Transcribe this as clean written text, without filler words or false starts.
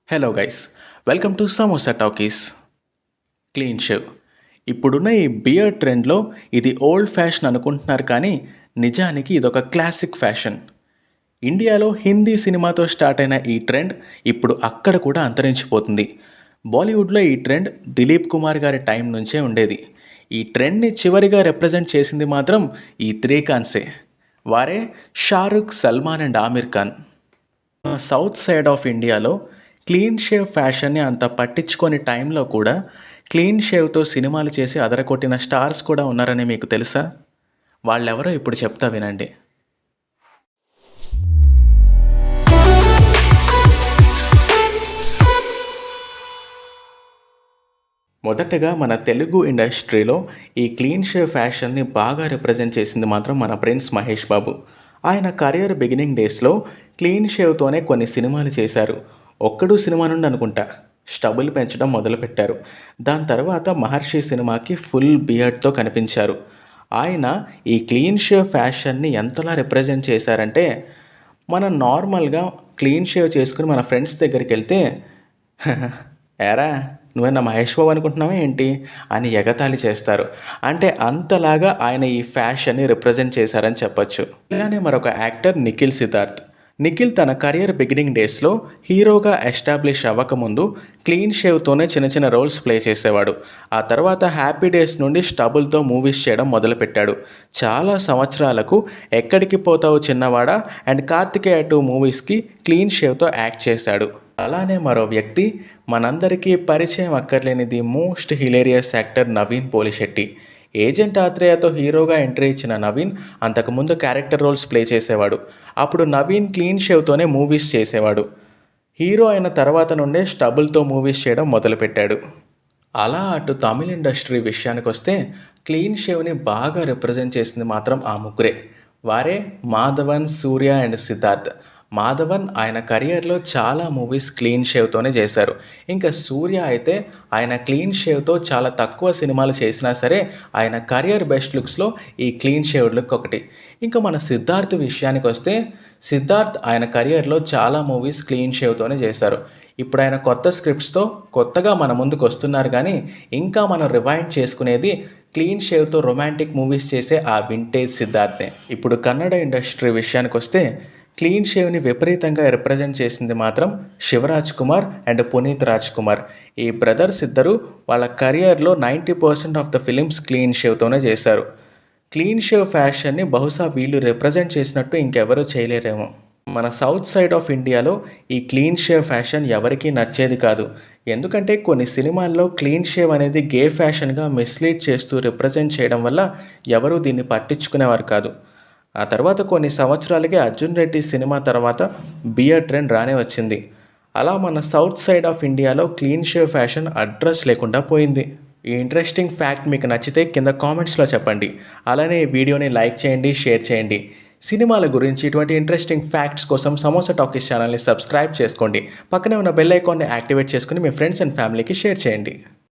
Hello guys, welcome to samosa talkies. Clean shave. ఇప్పుడున్న ఈ beard ట్రెండ్లో ఇది ఓల్డ్ ఫ్యాషన్ అనుకుంటున్నారు, కానీ నిజానికి ఇదొక క్లాసిక్ ఫ్యాషన్. ఇండియాలో హిందీ సినిమాతో స్టార్ట్ అయిన ఈ ట్రెండ్ ఇప్పుడు అక్కడ కూడా అంతరించిపోతుంది. బాలీవుడ్లో ఈ ట్రెండ్ దిలీప్ కుమార్ గారి టైం నుంచే ఉండేది. ఈ ట్రెండ్ని చివరిగా రిప్రజెంట్ చేసింది మాత్రం ఈ త్రీ ఖాన్సే. వారే Shahrukh, Salman and Aamir Khan. South side of ఇండియాలో క్లీన్ షేవ్ ఫ్యాషన్ని అంత పట్టించుకొని టైంలో కూడా క్లీన్ షేవ్తో సినిమాలు చేసి అదరకొట్టిన స్టార్స్ కూడా ఉన్నారని మీకు తెలుసా? వాళ్ళెవరో ఇప్పుడు చెప్తా వినండి. మొదటగా మన తెలుగు ఇండస్ట్రీలో ఈ క్లీన్ షేవ్ ఫ్యాషన్ని బాగా రిప్రజెంట్ చేసింది మాత్రం మన ప్రిన్స్ మహేష్ బాబు. ఆయన కెరియర్ బిగినింగ్ డేస్లో క్లీన్ షేవ్తోనే కొన్ని సినిమాలు చేశారు. ఒక్కడు సినిమా నుండి అనుకుంటా స్టబుల్ పెంచడం మొదలుపెట్టారు. దాని తర్వాత మహర్షి సినిమాకి ఫుల్ బియర్డ్తో కనిపించారు. ఆయన ఈ క్లీన్ షేవ్ ఫ్యాషన్ని ఎంతలా రిప్రజెంట్ చేశారంటే, మనం నార్మల్గా క్లీన్ షేవ్ చేసుకుని మన ఫ్రెండ్స్ దగ్గరికి వెళ్తే ఏరా నువ్వేనా మహేష్ బాబు అనుకుంటున్నావా ఏంటి అని ఎగతాళి చేస్తారు. అంటే అంతలాగా ఆయన ఈ ఫ్యాషన్ని రిప్రజెంట్ చేశారని చెప్పొచ్చు. ఇలానే మరొక యాక్టర్ నిఖిల్ సిద్ధార్థ్. నిఖిల్ తన కెరియర్ బిగినింగ్ డేస్లో హీరోగా ఎస్టాబ్లిష్ అవ్వకముందు క్లీన్ షేవ్తోనే చిన్న చిన్న రోల్స్ ప్లే చేసేవాడు. ఆ తర్వాత హ్యాపీ డేస్ నుండి స్టబుల్తో మూవీస్ చేయడం మొదలుపెట్టాడు. చాలా సంవత్సరాలకు ఎక్కడికి పోతావు చిన్నవాడా అండ్ కార్తికేయ 2 మూవీస్కి క్లీన్ షేవ్తో యాక్ట్ చేశాడు. అలానే మరో వ్యక్తి, మనందరికీ పరిచయం అక్కర్లేనిది most hilarious actor Naveen Polishetty. Agent ఆత్రేయతో హీరోగా ఎంట్రీ ఇచ్చిన నవీన్ అంతకుముందు క్యారెక్టర్ రోల్స్ ప్లే చేసేవాడు. అప్పుడు నవీన్ క్లీన్ షేవ్తోనే మూవీస్ చేసేవాడు. హీరో అయిన తర్వాత నుండే స్టబుల్తో మూవీస్ చేయడం మొదలుపెట్టాడు. అలా అటు తమిళ ఇండస్ట్రీ విషయానికి వస్తే క్లీన్ షేవ్ని బాగా రిప్రజెంట్ చేసింది మాత్రం ఆ ముగ్గురే. వారే మాధవన్, సూర్య అండ్ సిద్ధార్థ్. మాధవన్ ఆయన కెరియర్లో చాలా మూవీస్ క్లీన్ షేవ్తోనే చేశారు. ఇంకా సూర్య అయితే ఆయన క్లీన్ షేవ్తో చాలా తక్కువ సినిమాలు చేసినా సరే ఆయన కెరియర్ బెస్ట్ లుక్స్లో ఈ క్లీన్ షేవ్ లుక్ ఒకటి. ఇంకా మన సిద్ధార్థ్ విషయానికి వస్తే సిద్ధార్థ్ ఆయన కెరియర్లో చాలా మూవీస్ క్లీన్ షేవ్తోనే చేశారు. ఇప్పుడు ఆయన కొత్త స్క్రిప్ట్స్తో కొత్తగా మన ముందుకు వస్తున్నారు, కానీ ఇంకా మనం రివైండ్ చేసుకునేది క్లీన్ షేవ్తో రొమాంటిక్ మూవీస్ చేసే ఆ వింటేజ్ సిద్ధార్థే. ఇప్పుడు కన్నడ ఇండస్ట్రీ విషయానికి వస్తే క్లీన్ షేవ్ని విపరీతంగా రిప్రజెంట్ చేసింది మాత్రం శివరాజ్ కుమార్ అండ్ పునీత్ రాజ్ కుమార్. ఈ బ్రదర్స్ ఇద్దరు వాళ్ళ కెరియర్లో 90% ఆఫ్ ద ఫిలిమ్స్ క్లీన్ షేవ్తోనే చేశారు. క్లీన్ షేవ్ ఫ్యాషన్ని బహుశా వీళ్ళు రిప్రజెంట్ చేసినట్టు ఇంకెవరూ చేయలేరేమో. మన సౌత్ సైడ్ ఆఫ్ ఇండియాలో ఈ క్లీన్ షేవ్ ఫ్యాషన్ ఎవరికీ నచ్చేది కాదు. ఎందుకంటే కొన్ని సినిమాల్లో క్లీన్ షేవ్ అనేది గే ఫ్యాషన్గా మిస్లీడ్ చేస్తూ రిప్రజెంట్ చేయడం వల్ల ఎవరూ దీన్ని పట్టించుకునేవారు కాదు. ఆ తర్వాత కొన్ని సంవత్సరాలకే అర్జున్ రెడ్డి సినిమా తర్వాత బియర్డ్ ట్రెండ్ రానే వచ్చింది. అలా మన సౌత్ సైడ్ ఆఫ్ ఇండియాలో క్లీన్ షేవ్ ఫ్యాషన్ అడ్రస్ లేకుండా పోయింది. ఈ ఇంట్రెస్టింగ్ ఫ్యాక్ట్ మీకు నచ్చితే కింద కామెంట్స్లో చెప్పండి. అలానే ఈ వీడియోని లైక్ చేయండి, షేర్ చేయండి. సినిమాల గురించి ఇటువంటి ఇంట్రెస్టింగ్ ఫ్యాక్ట్స్ కోసం సమోసా టాకీస్ ఛానల్ని సబ్స్క్రైబ్ చేసుకోండి. పక్కనే ఉన్న బెల్ ఐకాన్ని యాక్టివేట్ చేసుకుని మీ ఫ్రెండ్స్ అండ్ ఫ్యామిలీకి షేర్ చేయండి.